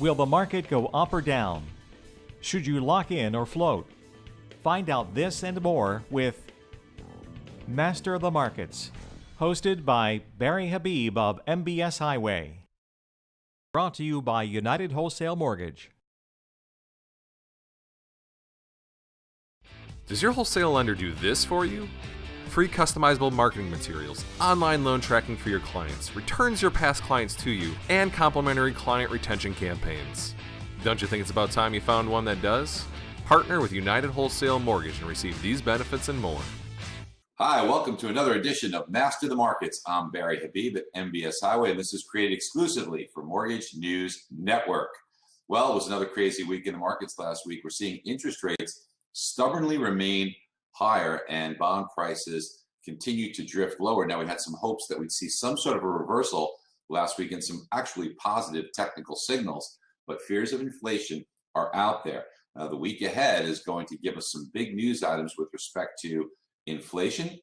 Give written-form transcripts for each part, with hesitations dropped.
Will the market go up or down? Should you lock in or float? Find out this and more with Master of the Markets, hosted by Barry Habib of MBS Highway. Brought to you by United Wholesale Mortgage. Does your wholesale lender do this for you? Free customizable marketing materials, online loan tracking for your clients, returns your past clients to you, and complimentary client retention campaigns. Don't you think it's about time you found one that does? Partner with United Wholesale Mortgage and receive these benefits and more. Hi, welcome to another edition of Master the Markets. I'm Barry Habib at MBS Highway, and this is created exclusively for Mortgage News Network. Well, it was another crazy week in the markets last week. We're seeing interest rates stubbornly remain higher and bond prices continue to drift lower. Now, we had some hopes that we'd see some sort of a reversal last week and some actually positive technical signals, but fears of inflation are out there. Now, the week ahead is going to give us some big news items with respect to inflation,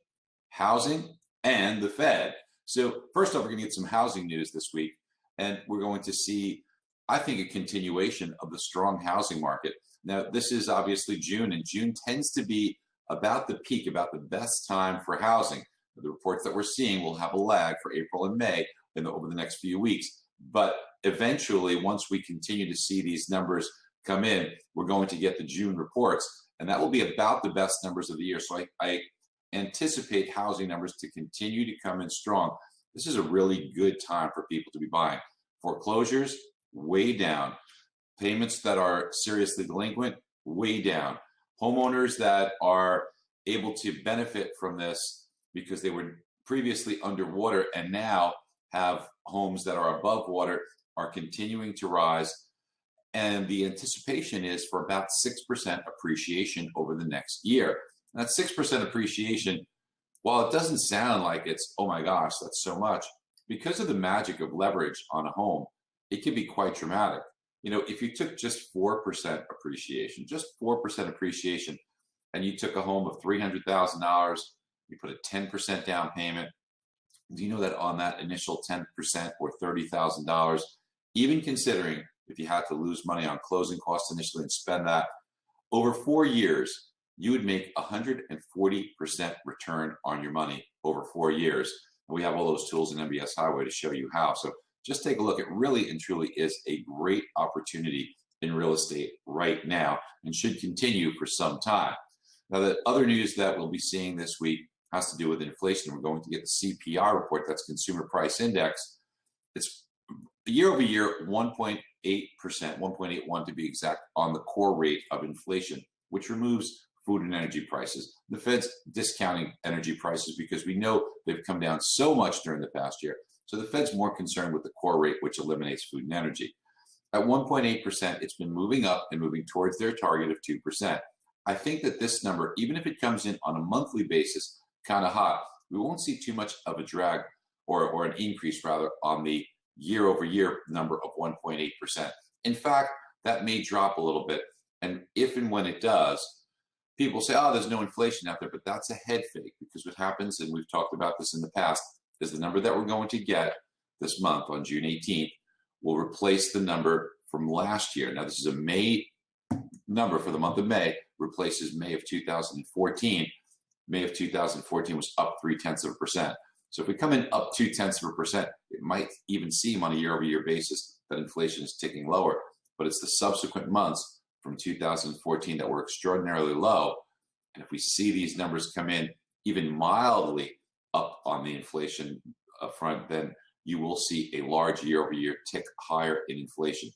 housing, and the Fed. So first off, we're going to get some housing news this week, and we're going to see, I think, a continuation of the strong housing market. Now, this is obviously June, and June tends to be about the peak, about the best time for housing. The reports that we're seeing will have a lag for April and May over the next few weeks. But eventually, once we continue to see these numbers come in, we're going to get the June reports, and that will be about the best numbers of the year. So I anticipate housing numbers to continue to come in strong. This is a really good time for people to be buying. Foreclosures, way down. Payments that are seriously delinquent, way down. Homeowners that are able to benefit from this because they were previously underwater and now have homes that are above water are continuing to rise. And the anticipation is for about 6% appreciation over the next year. And that 6% appreciation, while it doesn't sound like it's, oh my gosh, that's so much, because of the magic of leverage on a home, it can be quite dramatic. You know, if you took just 4% appreciation, and you took a home of $300,000, you put a 10% down payment, do you know that on that initial 10% or $30,000, even considering if you had to lose money on closing costs initially and spend that, over 4 years, you would make 140% return on your money over 4 years. And we have all those tools in MBS Highway to show you how. So just take a look. It really and truly is a great opportunity in real estate right now and should continue for some time. Now, the other news that we'll be seeing this week has to do with inflation. We're going to get the CPI report, that's Consumer Price Index. It's year over year 1.8%, 1.81 to be exact, on the core rate of inflation, which removes food and energy prices. The Fed's discounting energy prices because we know they've come down so much during the past year. So the Fed's more concerned with the core rate, which eliminates food and energy. At 1.8%, it's been moving up and moving towards their target of 2%. I think that this number, even if it comes in on a monthly basis, kind of hot, we won't see too much of a drag or an increase rather on the year over year number of 1.8%. In fact, that may drop a little bit. And if and when it does, people say, oh, there's no inflation out there, but that's a head fake, because what happens, and we've talked about this in the past, is the number that we're going to get this month on June 18th will replace the number from last year. Now, this is a May number for the month of May, replaces May of 2014. May of 2014 was up 0.3%. So if we come in up 0.2%, it might even seem on a year-over-year basis that inflation is ticking lower, but it's the subsequent months from 2014 that were extraordinarily low. And if we see these numbers come in even mildly up on the inflation front, then you will see a large year-over-year tick higher in inflation.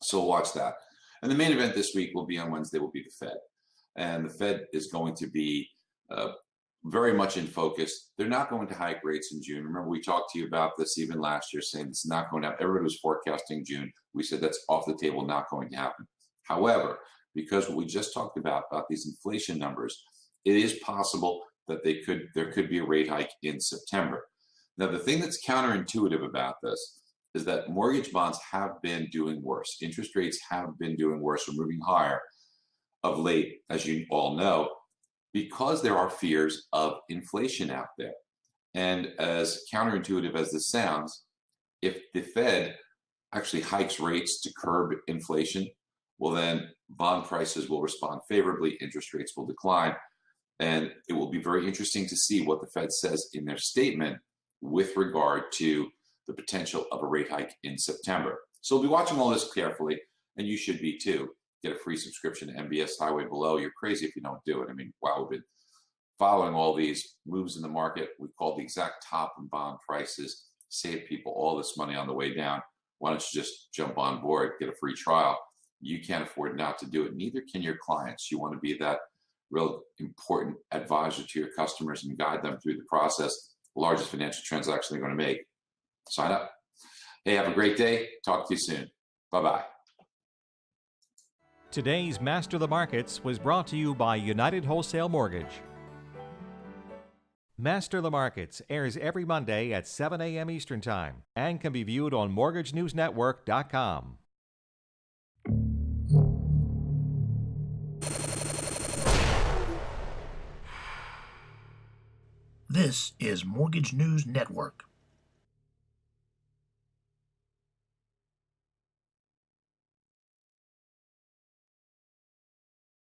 So watch that. And the main event this week will be on Wednesday, will be the Fed. And the Fed is going to be very much in focus. They're not going to hike rates in June. Remember, we talked to you about this even last year, saying it's not going to happen. Everybody was forecasting June. We said that's off the table, not going to happen. However, because what we just talked about these inflation numbers, it is possible that there could be a rate hike in September. Now, the thing that's counterintuitive about this is that mortgage bonds have been doing worse. Interest rates have been doing worse or moving higher of late, as you all know, because there are fears of inflation out there. And as counterintuitive as this sounds, if the Fed actually hikes rates to curb inflation, well, then bond prices will respond favorably, interest rates will decline. And it will be very interesting to see what the Fed says in their statement with regard to the potential of a rate hike in September. So we'll be watching all this carefully, and you should be too. Get a free subscription to MBS Highway Below. You're crazy if you don't do it. I mean, wow, we've been following all these moves in the market. We called the exact top in bond prices, save people all this money on the way down. Why don't you just jump on board, get a free trial? You can't afford not to do it. Neither can your clients. You want to be that real important advisor to your customers and guide them through the process. The largest financial transaction they're going to make. Sign up. Hey, have a great day. Talk to you soon. Bye-bye. Today's Master of the Markets was brought to you by United Wholesale Mortgage. Master of the Markets airs every Monday at 7 a.m. Eastern Time and can be viewed on MortgageNewsNetwork.com. This is Mortgage News Network.